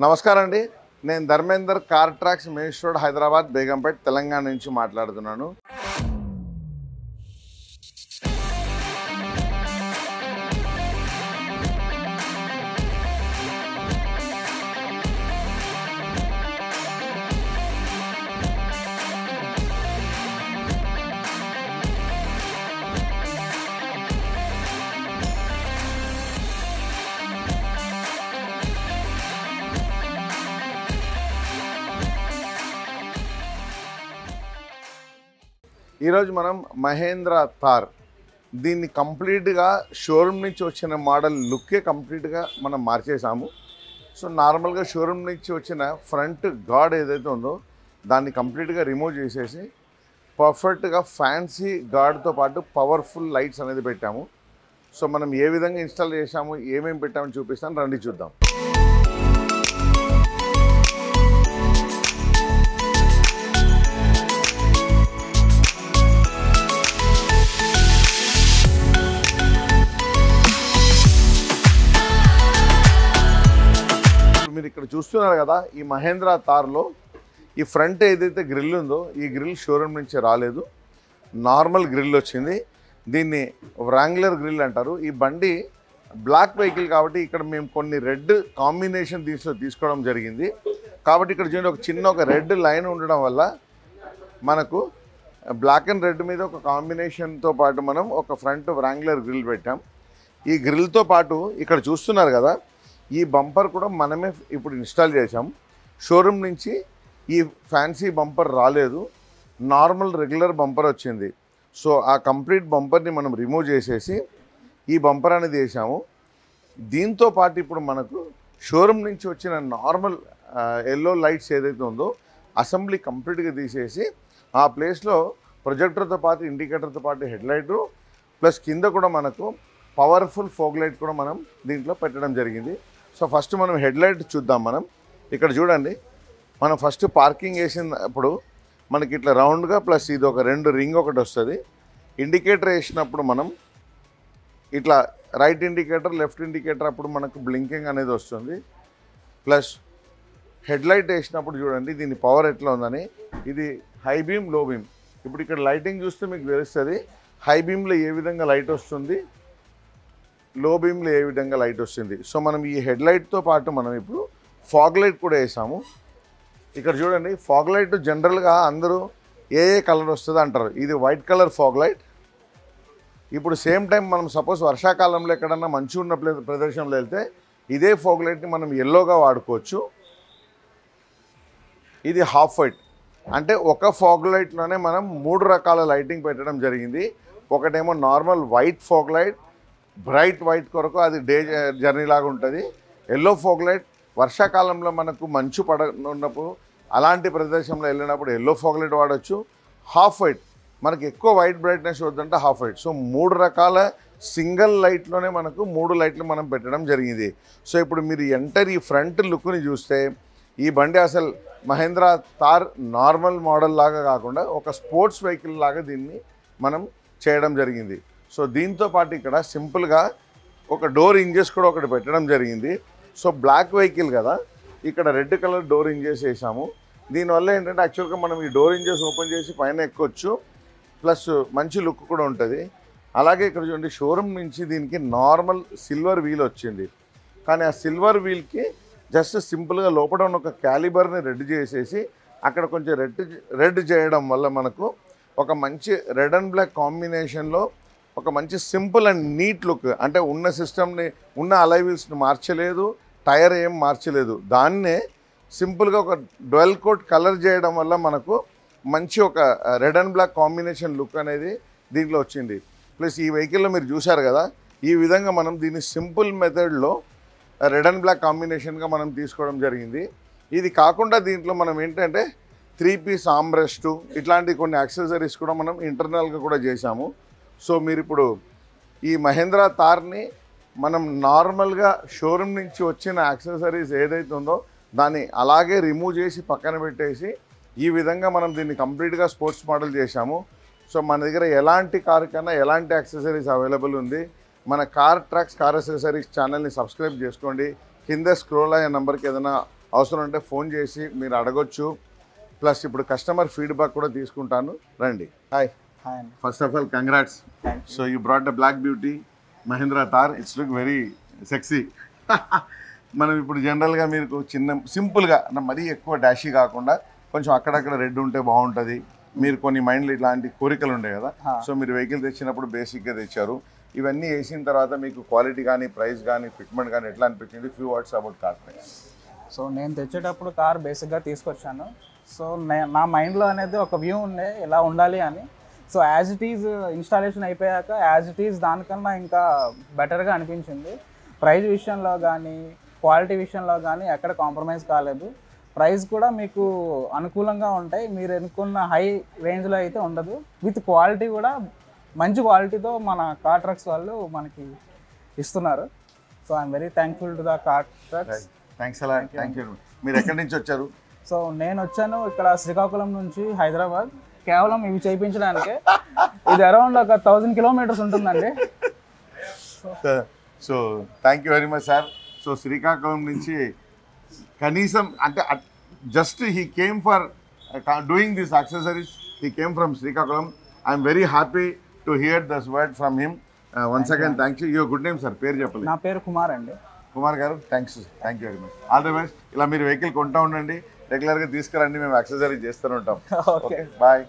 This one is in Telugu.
నమస్కారం అండి. నేను Dharmender car tracks main road Hyderabad Begumpet Telangana నుంచి మాట్లాడుతున్నాను. ఈరోజు మనం మహేంద్ర థార్ దీన్ని కంప్లీట్గా షోరూమ్ నుంచి వచ్చిన మోడల్ లుక్కే కంప్లీట్గా మనం మార్చేసాము. సో నార్మల్గా షోరూమ్ నుంచి వచ్చిన ఫ్రంట్ గార్డ్ ఏదైతే ఉందో దాన్ని కంప్లీట్గా రిమూవ్ చేసేసి పర్ఫెక్ట్గా ఫ్యాన్సీ గార్డ్తో పాటు పవర్ఫుల్ లైట్స్ అనేది పెట్టాము. సో మనం ఏ విధంగా ఇన్స్టాల్ చేసాము, ఏమేమి పెట్టామని చూపిస్తాను, రండి చూద్దాం. మీరు ఇక్కడ చూస్తున్నారు కదా, ఈ మహేంద్ర థార్లో ఈ ఫ్రంట్ ఏదైతే గ్రిల్ ఉందో ఈ గ్రిల్ షోరూమ్ నుంచి రాలేదు, నార్మల్ గ్రిల్ వచ్చింది. దీన్ని వ్రాంగ్లర్ గ్రిల్ అంటారు. ఈ బండి బ్లాక్ వెహికల్ కాబట్టి ఇక్కడ మేము కొన్ని రెడ్ కాంబినేషన్ తీసుకోవడం జరిగింది. కాబట్టి ఇక్కడ చూడండి, ఒక రెడ్ లైన్ ఉండడం వల్ల మనకు బ్లాక్ అండ్ రెడ్ మీద ఒక కాంబినేషన్తో పాటు మనం ఒక ఫ్రంట్ వ్రాంగ్లర్ గ్రిల్ పెట్టాం. ఈ గ్రిల్తో పాటు ఇక్కడ చూస్తున్నారు కదా, ఈ బంపర్ కూడా మనమే ఇప్పుడు ఇన్స్టాల్ చేసాం. షోరూమ్ నుంచి ఈ ఫ్యాన్సీ బంపర్ రాలేదు, నార్మల్ రెగ్యులర్ బంపర్ వచ్చింది. సో ఆ కంప్లీట్ బంపర్ని మనం రిమూవ్ చేసేసి ఈ బంపర్ అనేది వేసాము. దీంతో పాటు ఇప్పుడు మనకు షోరూమ్ నుంచి వచ్చిన నార్మల్ ఎల్లో లైట్స్ ఏదైతే ఉందో అసెంబ్లీ కంప్లీట్గా తీసేసి ఆ ప్లేస్లో ప్రొజెక్టర్తో పాటు ఇండికేటర్తో పాటు హెడ్ లైటు ప్లస్ కింద కూడా మనకు పవర్ఫుల్ ఫోగ్ లైట్ కూడా మనం దీంట్లో పెట్టడం జరిగింది. సో ఫస్ట్ మనం హెడ్ లైట్ చూద్దాం. మనం ఇక్కడ చూడండి, మనం ఫస్ట్ పార్కింగ్ వేసినప్పుడు మనకి ఇట్లా రౌండ్గా ప్లస్ ఇది ఒక రెండు రింగ్ ఒకటి వస్తుంది. ఇండికేటర్ వేసినప్పుడు మనం ఇట్లా రైట్ ఇండికేటర్ లెఫ్ట్ ఇండికేటర్ అప్పుడు మనకు బ్లింకింగ్ అనేది వస్తుంది. ప్లస్ హెడ్ లైట్ వేసినప్పుడు చూడండి దీని పవర్ ఎట్లా ఉందని, ఇది హై బీమ్ లో బీమ్. ఇప్పుడు ఇక్కడ లైటింగ్ చూస్తే మీకు తెలుస్తుంది హై బీమ్లో ఏ విధంగా లైట్ వస్తుంది, లో బీమ్లో ఏ విధంగా లైట్ వస్తుంది. సో మనం ఈ హెడ్ లైట్తో పాటు మనం ఇప్పుడు ఫాగ్ లైట్ కూడా వేసాము. ఇక్కడ చూడండి, ఫాగ్ లైట్ జనరల్గా అందరూ ఏ కలర్ వస్తుంది అంటారు. ఇది వైట్ కలర్ ఫాగ్ లైట్. ఇప్పుడు సేమ్ టైం మనం సపోజ్ వర్షాకాలంలో ఎక్కడన్నా మంచి ఉన్న ప్రదేశంలో వెళ్తే ఇదే ఫాగ్ లైట్ని మనం ఎల్లోగా వాడుకోవచ్చు. ఇది హాఫ్ వైట్, అంటే ఒక ఫాగ్ లైట్లోనే మనం 3 రకాల లైటింగ్ పెట్టడం జరిగింది. ఒకటేమో normal white fog light, bright white కొరకు అది డే జర్నీ లాగా ఉంటుంది. ఎల్లో ఫాగ్ లైట్ వర్షాకాలంలో మనకు మంచు ఉన్నప్పుడు అలాంటి ప్రదేశంలో వెళ్ళినప్పుడు ఎల్లో ఫాగ్ లైట్ వాడచ్చు. హాఫ్ వైట్ మనకి ఎక్కువ వైట్ బ్రైట్నెస్ వద్దంటే హాఫ్ వైట్. సో 3 రకాల సింగిల్ లైట్లోనే మనకు 3 లైట్లు మనం పెట్టడం జరిగింది. సో ఇప్పుడు మీరు ఈ ఫ్రంట్ లుక్ని చూస్తే ఈ బండి అసలు మహేంద్ర థార్ నార్మల్ మోడల్ లాగా కాకుండా ఒక స్పోర్ట్స్ వెహికల్ లాగా దీన్ని మనం చేయడం జరిగింది. సో దీంతో పాటు ఇక్కడ సింపుల్గా ఒక డోర్ ఇంజెస్ కూడా ఒకటి పెట్టడం జరిగింది. సో బ్లాక్ వెహికల్ కదా, ఇక్కడ రెడ్ కలర్ డోర్ ఇంజెస్ వేసాము. దీనివల్ల ఏంటంటే యాక్చువల్గా మనం ఈ డోర్ ఇంజెస్ ఓపెన్ చేసి పైన ఎక్కొచ్చు, ప్లస్ మంచి లుక్ కూడా ఉంటుంది. అలాగే ఇక్కడ చూడండి, షోరూమ్ నుంచి దీనికి నార్మల్ సిల్వర్ వీల్ వచ్చింది. కానీ ఆ సిల్వర్ వీల్కి జస్ట్ సింపుల్గా లోపల ఉన్న ఒక క్యాలిబర్ని రెడ్ చేసేసి అక్కడ కొంచెం రెడ్ చేయడం వల్ల మనకు ఒక మంచి రెడ్ అండ్ బ్లాక్ కాంబినేషన్లో ఒక మంచి సింపుల్ అండ్ నీట్ లుక్, అంటే ఉన్న సిస్టమ్ని ఉన్న అలై వీల్స్ని మార్చలేదు, టైర్ ఏం మార్చలేదు, దాన్నే సింపుల్గా ఒక డ్వెల్ కోట్ కలర్ చేయడం వల్ల మనకు మంచి ఒక red and black combination look అనేది దీంట్లో వచ్చింది. ప్లస్ ఈ వెహికల్లో మీరు చూశారు కదా, ఈ విధంగా మనం దీన్ని సింపుల్ మెథడ్లో రెడ్ అండ్ బ్లాక్ కాంబినేషన్గా మనం తీసుకోవడం జరిగింది. ఇది కాకుండా దీంట్లో మనం ఏంటంటే 3 పీస్ ఆర్మ్రెస్ట్ ఇట్లాంటి కొన్ని యాక్సెసరీస్ కూడా మనం ఇంటర్నల్గా కూడా చేశాము. సో మీరు ఇప్పుడు ఈ మహేంద్ర థార్ని మనం నార్మల్గా షోరూమ్ నుంచి వచ్చిన యాక్సెసరీస్ ఏదైతే ఉందో దాన్ని అలాగే రిమూవ్ చేసి పక్కన పెట్టేసి ఈ విధంగా మనం దీన్ని కంప్లీట్గా స్పోర్ట్స్ మోడల్ చేశాము. సో మన దగ్గర ఎలాంటి కార్ కన్నా ఎలాంటి యాక్సెసరీస్ అవైలబుల్ ఉంది. మన కార్ ట్రాక్స్ కార్ యాక్సెసరీస్ ఛానల్ని సబ్స్క్రైబ్ చేసుకోండి. కింద స్క్రోల్ అయ్యే నెంబర్కి ఏదైనా అవసరం అంటే ఫోన్ చేసి మీరు అడగొచ్చు. ప్లస్ ఇప్పుడు కస్టమర్ ఫీడ్బ్యాక్ కూడా తీసుకుంటాను. రండి. Hi. First of all congrats. So you brought the black beauty Mahindra Thar. It's look very sexy. మనం ఇప్పుడు జనరల్గా మీరు చిన్న సింపుల్గా మరీ ఎక్కువ డాషీ కాకుండా కొంచెం అక్కడక్కడ రెడ్ ఉంటే బాగుంటుంది. మీరు కొన్ని మైండ్లో ఇట్లాంటి కోరికలు ఉంటాయి కదా. సో మీరు వెహికల్ తెచ్చినప్పుడు బేసిక్గా తెచ్చారు. ఇవన్నీ వేసిన తర్వాత మీకు క్వాలిటీ కానీ ప్రైస్ కానీ ఫిట్మెంట్ కానీ ఎట్లా అనిపించింది? Few words about car price. So నేను తెచ్చేటప్పుడు కార్ బేసిక్గా తీసుకొచ్చాను. సో నా మైండ్లో అనేది ఒక వ్యూ ఉండే ఇలా ఉండాలి అని. So as it is installation అయిపోయాక యాజ్ ఇట్ ఈజ్ దానికన్నా ఇంకా బెటర్గా అనిపించింది. ప్రైస్ విషయంలో కానీ క్వాలిటీ విషయంలో కానీ ఎక్కడ కాంప్రమైజ్ కాలేదు. ప్రైస్ కూడా మీకు అనుకూలంగా ఉంటాయి. మీరు ఎన్నుకున్న హై రేంజ్లో అయితే ఉండదు. విత్ క్వాలిటీ కూడా మంచి క్వాలిటీతో మన కార్ ట్రక్స్ వాళ్ళు మనకి ఇస్తున్నారు. So I'm very thankful to the car trucks. Thanks అలా. Thank you. మీరు ఎక్కడి నుంచి వచ్చారు? సో నేను వచ్చాను ఇక్కడ శ్రీకాకుళం నుంచి హైదరాబాద్, కేవలం ఇవి చేయించడానికే. ఇది అరౌండ్ ఒక 1000 కిలోమీటర్స్ ఉంటుందండి. So thank you very much sir. So Srikakulam నుంచి కనీసం అంటే just he came for doing this accessories. He came from Srikakulam. I'm very happy to hear this word from him. Once again thank you. Your good name sir? పేరు చెప్పండి. నా పేరు కుమార్ అండి. కుమార్ గారు, thank you very much. All the best. ఇలా మీరు వెహికల్ కొంటూ ఉండండి, రెగ్యులర్గా తీసుకురండి, మేము యాక్సెసరీ చేస్తూనే ఉంటాం. Okay, bye.